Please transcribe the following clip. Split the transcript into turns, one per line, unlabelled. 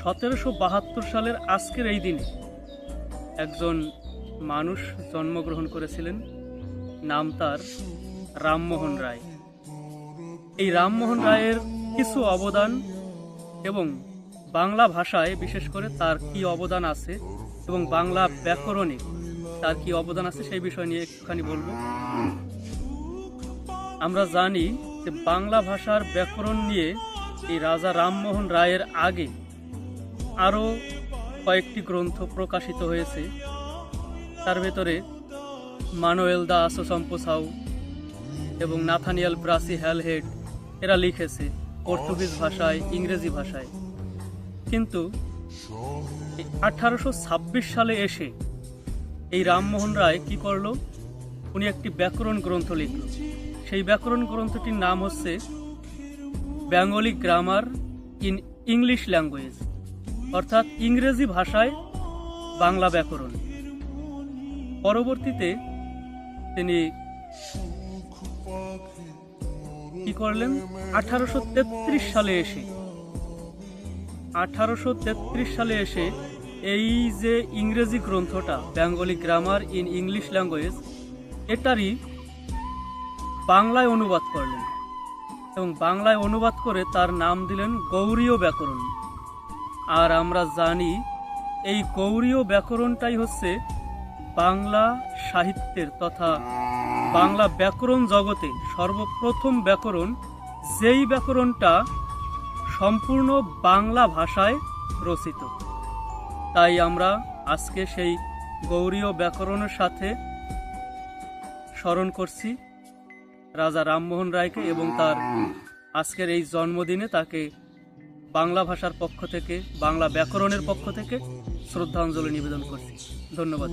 1772 সালের আজকের এই দিনে একজন মানুষ জন্মগ্রহণ করেছিলেন। নাম তার রামমোহন রায়। এই রামমোহন রায়ের কিছু অবদান এবং বাংলা ভাষায় বিশেষ করে তার কি অবদান আছে এবং বাংলা ব্যাকরণে তার কি অবদান আছে সেই বিষয় নিয়ে একটুখানি বলবো। আমরা জানি যে বাংলা ভাষার ব্যাকরণ নিয়ে এই রাজা রামমোহন রায়ের আগে আরও কয়েকটি গ্রন্থ প্রকাশিত হয়েছে। তার ভেতরে মানুয়েল দা আসোসাম্পোসাউ এবং নাথানিয়েল ব্রাসি হ্যালহেড এরা লিখেছে পর্তুগিজ ভাষায়, ইংরেজি ভাষায়। কিন্তু 1826 সালে এসে এই রামমোহন রায় কি করল, উনি একটি ব্যাকরণ গ্রন্থ লিখল। সেই ব্যাকরণ গ্রন্থটির নাম হচ্ছে Bengali grammar in English language, অর্থাৎ ইংরেজি ভাষায় বাংলা ব্যাকরণ। পরবর্তীতে তিনি কি করলেন, 1833 সালে এসে এই যে ইংরেজি গ্রন্থটা Bengali grammar in English language, এটারই বাংলায় অনুবাদ করলেন এবং বাংলায় অনুবাদ করে তার নাম দিলেন গৌড়ীয় ব্যাকরণ। আর আমরা জানি এই গৌড়ীয় ব্যাকরণটাই হচ্ছে বাংলা সাহিত্যের তথা বাংলা ব্যাকরণ জগতে সর্বপ্রথম ব্যাকরণ, যেই ব্যাকরণটা সম্পূর্ণ বাংলা ভাষায় রচিত। তাই আমরা আজকে সেই গৌড়ীয় ব্যাকরণের সাথে স্মরণ করছি রাজা রামমোহন রায়কে এবং তার আজকের এই জন্মদিনে তাকে বাংলা ভাষার পক্ষ থেকে, বাংলা ব্যাকরণের পক্ষ থেকে শ্রদ্ধাঞ্জলি নিবেদন করছি। ধন্যবাদ।